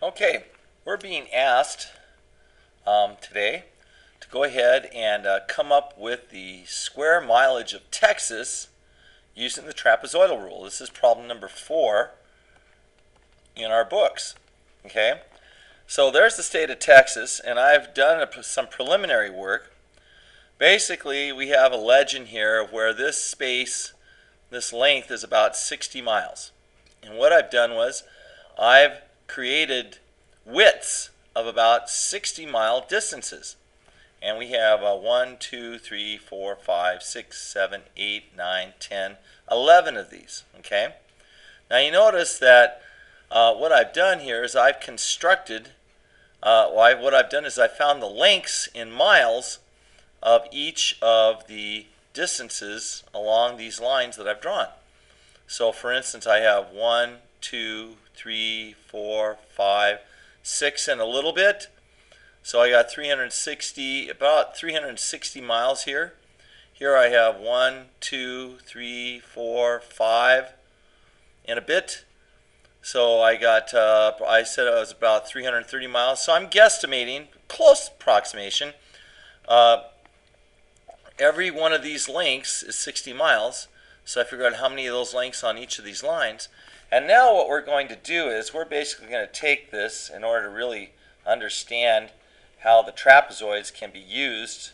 Okay, we're being asked today to go ahead and come up with the square mileage of Texas using the trapezoidal rule. This is problem number 4 in our books. Okay, so there's the state of Texas, and I've done some preliminary work. Basically, we have a legend here where this space, this length, is about 60 miles. And what I've done was I've created widths of about 60-mile distances. And we have 1, 2, 3, 4, 5, 6, 7, 8, 9, 10, 11 of these. Okay. Now you notice that what I've done here is I've constructed, what I've done is I found the lengths in miles of each of the distances along these lines that I've drawn. So for instance, I have 1, 2, 3, 4, 5, 6 and a little bit. So I got 360, about 360 miles here. Here I have 1, 2, 3, 4, 5 and a bit. So I got, I said it was about 330 miles. So I'm guesstimating, close approximation. Every one of these lengths is 60 miles. So I figured out how many of those lengths on each of these lines. And now what we're going to do is we're basically going to take this in order to really understand how the trapezoids can be used.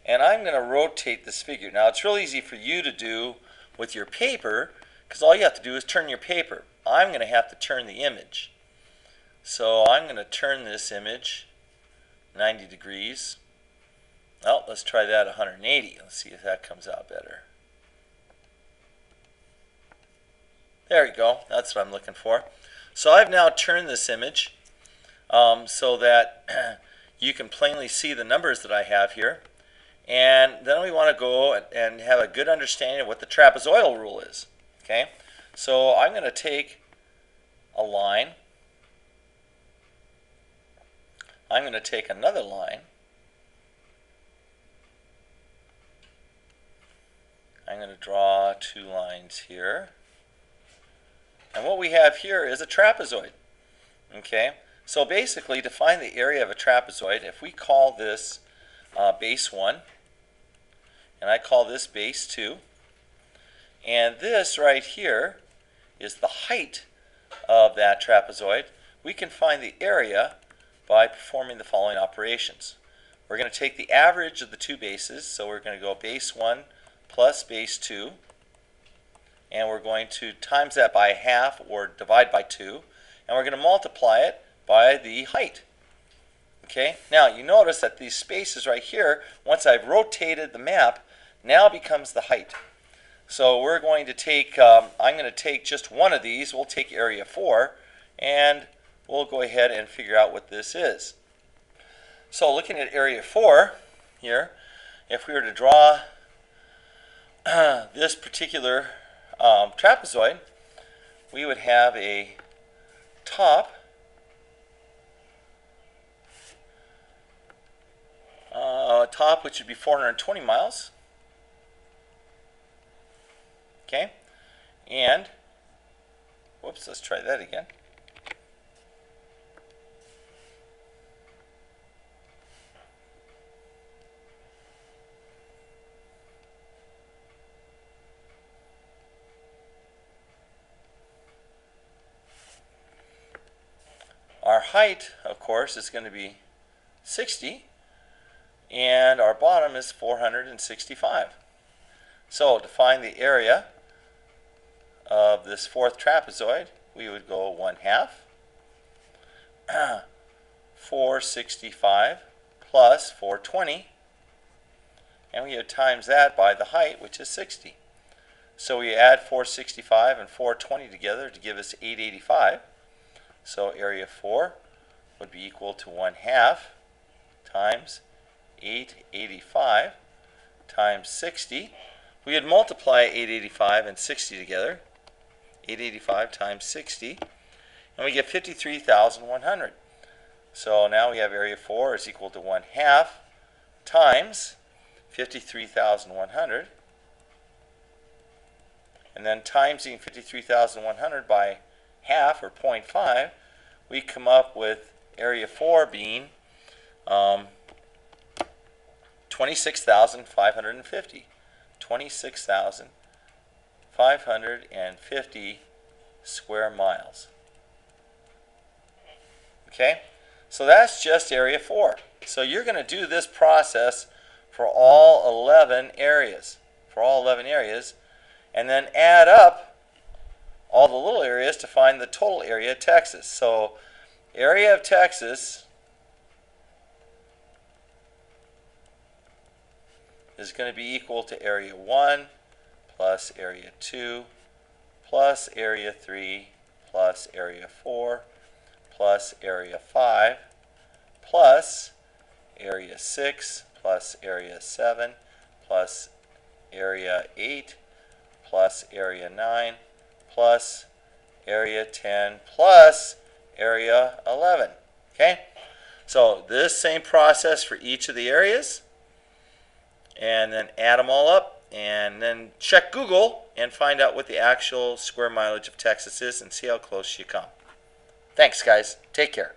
And I'm going to rotate this figure. Now it's real easy for you to do with your paper because all you have to do is turn your paper. I'm going to have to turn the image. So I'm going to turn this image 90 degrees. Well, let's try that 180. Let's see if that comes out better. There you go. That's what I'm looking for. So I've now turned this image so that you can plainly see the numbers that I have here. And then we want to go and have a good understanding of what the trapezoidal rule is. Okay? So I'm going to take a line. I'm going to take another line. I'm going to draw 2 lines here. And what we have here is a trapezoid. Okay, so basically to find the area of a trapezoid, if we call this base 1, and I call this base 2, and this right here is the height of that trapezoid, we can find the area by performing the following operations. We're going to take the average of the 2 bases, so we're going to go base 1 plus base 2. And we're going to times that by half or divide by 2. And we're going to multiply it by the height. Okay, now you notice that these spaces right here, once I've rotated the map, now becomes the height. So we're going to take, I'm going to take just one of these. We'll take area 4 and we'll go ahead and figure out what this is. So looking at area 4 here, if we were to draw this particular trapezoid, we would have a top which would be 420 miles. Okay, and whoops, let's try that again. Our height, of course, is going to be 60, and our bottom is 465. So to find the area of this 4th trapezoid, we would go 1/2 465 plus 420, and we would times that by the height, which is 60. So we add 465 and 420 together to give us 885. So area 4 would be equal to 1/2 times 885 times 60. We would multiply 885 and 60 together. 885 times 60. And we get 53,100. So now we have area 4 is equal to 1/2 times 53,100. And then timesing 53,100 by half, or 0.5, we come up with area 4 being 26,550. 26,550 square miles. Okay, so that's just area 4. So you're going to do this process for all 11 areas. And then add up all the little areas to find the total area of Texas. So area of Texas is going to be equal to area 1 plus area 2 plus area 3 plus area 4 plus area 5 plus area 6 plus area 7 plus area 8 plus area 9 plus area 10 plus area 11. Okay? So this same process for each of the areas, and then add them all up, and then check Google and find out what the actual square mileage of Texas is and see how close you come. Thanks, guys. Take care.